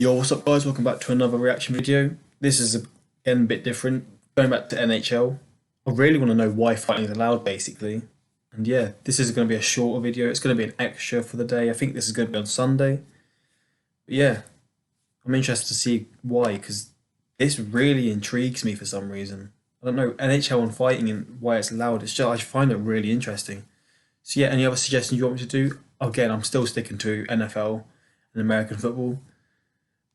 Yo, what's up guys? Welcome back to another reaction video. This is again a bit different. Going back to NHL. I really want to know why fighting is allowed basically. And yeah, this is going to be a shorter video. It's going to be an extra for the day. I think this is going to be on Sunday. But yeah, I'm interested to see why because this really intrigues me for some reason. I don't know, NHL and fighting and why it's allowed. It's just, I find it really interesting. So yeah, any other suggestions you want me to do? Again, I'm still sticking to NFL and American football.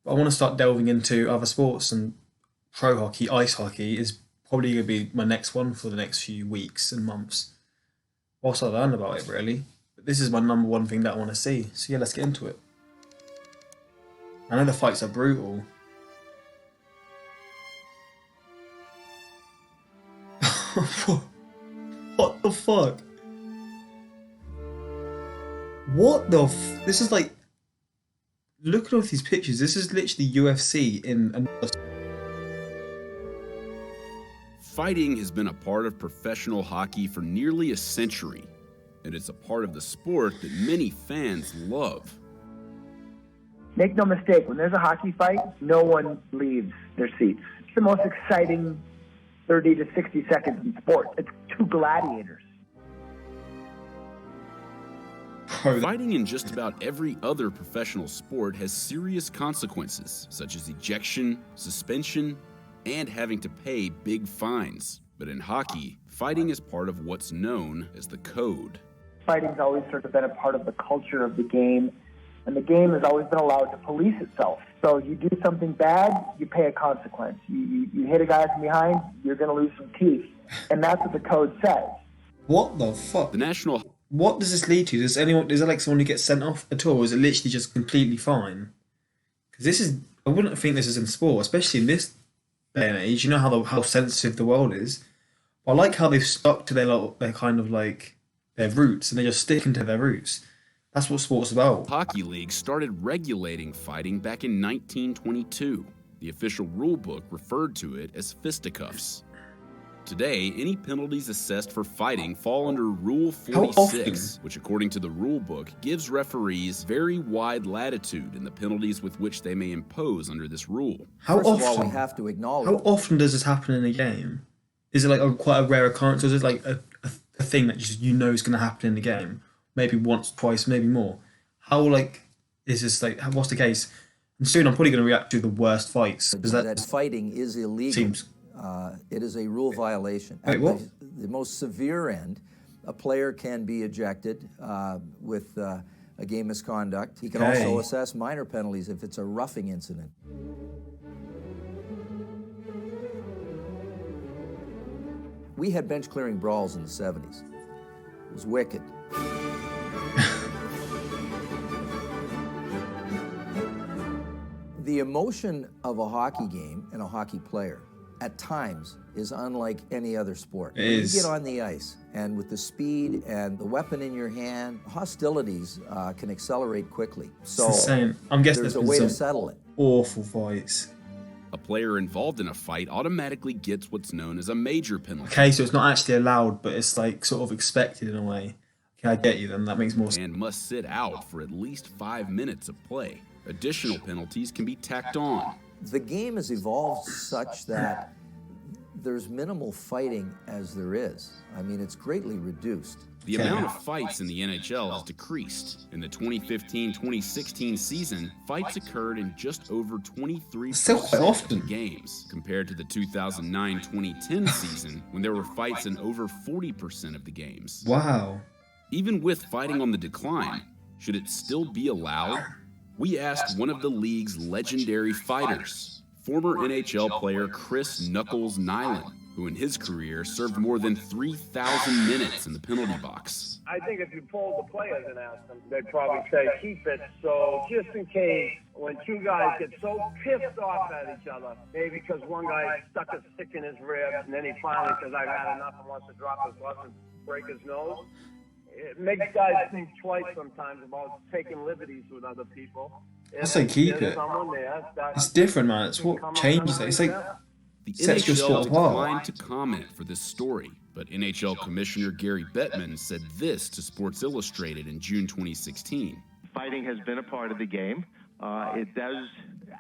I want to start delving into other sports, and pro hockey, ice hockey, is probably going to be my next one for the next few weeks and months. Whilst I learn about it, really. But this is my number one thing that I want to see. So yeah, let's get into it. I know the fights are brutal. What the fuck? What the this is like... Look at all these pictures. This is literally UFC in another. Fighting has been a part of professional hockey for nearly a century, and it's a part of the sport that many fans love. Make no mistake, when there's a hockey fight, no one leaves their seats. It's the most exciting 30 to 60 seconds in sport. It's two gladiators. Fighting in just about every other professional sport has serious consequences, such as ejection, suspension, and having to pay big fines. But in hockey, fighting is part of what's known as the code. Fighting's always sort of been a part of the culture of the game, and the game has always been allowed to police itself. So you do something bad, you pay a consequence. You hit a guy from behind, you're going to lose some teeth. And that's what the code says. What the fuck? The national... What does this lead to? Is there like someone who gets sent off at all, or is it literally just completely fine? Because this is... I wouldn't think this is in sport, especially in this day and age. You know how sensitive the world is. I like how they've stuck to their kind of like their roots, and they're just sticking to their roots. That's what sport's about. Hockey leagues started regulating fighting back in 1922. The official rule book referred to it as fisticuffs. Today, any penalties assessed for fighting fall under Rule 46, which according to the rule book gives referees very wide latitude in the penalties with which they may impose under this rule. First of all, we have to acknowledge. How often does this happen in a game? Is it like quite a rare occurrence, or is it like a thing that just is going to happen in the game? Maybe once, twice, maybe more. How is this like? What's the case? And soon I'm probably going to react to the worst fights. That fighting is illegal. Seems. It is a rule violation. Wait, what? The most severe end, a player can be ejected with a game misconduct. He can also assess minor penalties if it's a roughing incident. We had bench clearing brawls in the 70s. It was wicked. The emotion of a hockey game and a hockey player at times is unlike any other sport. When you get on the ice, and with the speed and the weapon in your hand, hostilities can accelerate quickly. So I'm guessing there's a way to settle it. Awful fights. A player involved in a fight automatically gets what's known as a major penalty. Okay, so it's not actually allowed, but it's like sort of expected in a way. Okay, I get you then, that makes more sense. And must sit out for at least 5 minutes of play. Additional penalties can be tacked on. The game has evolved such that there's minimal fighting as there is. I mean, it's greatly reduced. The amount of fights in the NHL has decreased. In the 2015-2016 season, fights occurred in just over 23% of games, compared to the 2009-2010 season, when there were fights in over 40% of the games. Wow. Even with fighting on the decline, should it still be allowed? We asked one of the league's legendary fighters, former NHL player Chris Knuckles Nyland, who in his career served more than 3,000 minutes in the penalty box. I think if you polled the players and asked them, they'd probably say keep it, so just in case when two guys get so pissed off at each other, maybe because one guy stuck a stick in his rib and then he finally says I've had enough and wants to drop his glove and break his nose. It makes guys think twice sometimes about taking liberties with other people. I say keep it. It's different, man. It's what changes it. It's like the NHL declined to comment for this story, but NHL Commissioner Gary Bettman said this to Sports Illustrated in June 2016. Fighting has been a part of the game, It does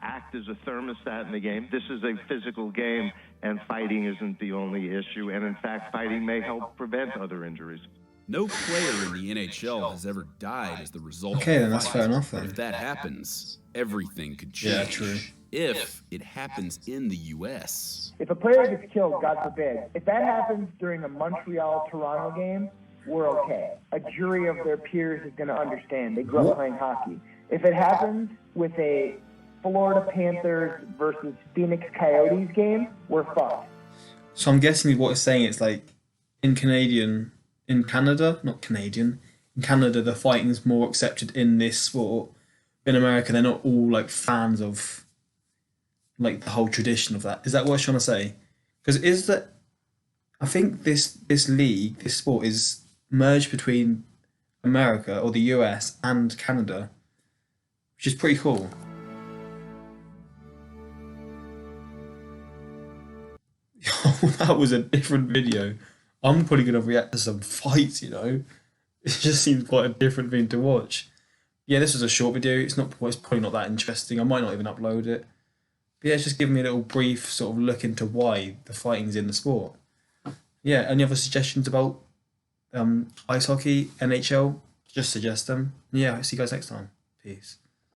act as a thermostat in the game. This is a physical game, and fighting isn't the only issue. And in fact, fighting may help prevent other injuries. No player in the NHL has ever died as the result Okay, of then a that's fight. fair enough But then. if that happens, everything could change. Yeah, true. If it happens in the U.S. If a player gets killed, God forbid, if that happens during a Montreal-Toronto game, we're okay. A jury of their peers is going to understand. They grew up playing hockey. If it happens with a Florida Panthers versus Phoenix Coyotes game, we're fucked. So I'm guessing what it's saying is like in Canada, in Canada, the fighting's more accepted in this sport. In America, they're not all like fans of like the whole tradition of that. Is that what it's trying to say? Because I think this league, this sport is merged between America or the US and Canada, which is pretty cool. That was a different video. I'm probably going to react to some fights, you know. It just seems quite a different thing to watch. Yeah, this was a short video. It's probably not that interesting. I might not even upload it. But yeah, it's just giving me a little brief sort of look into why the fighting's in the sport. Yeah, any other suggestions about ice hockey, NHL? Just suggest them. Yeah, see you guys next time. Peace.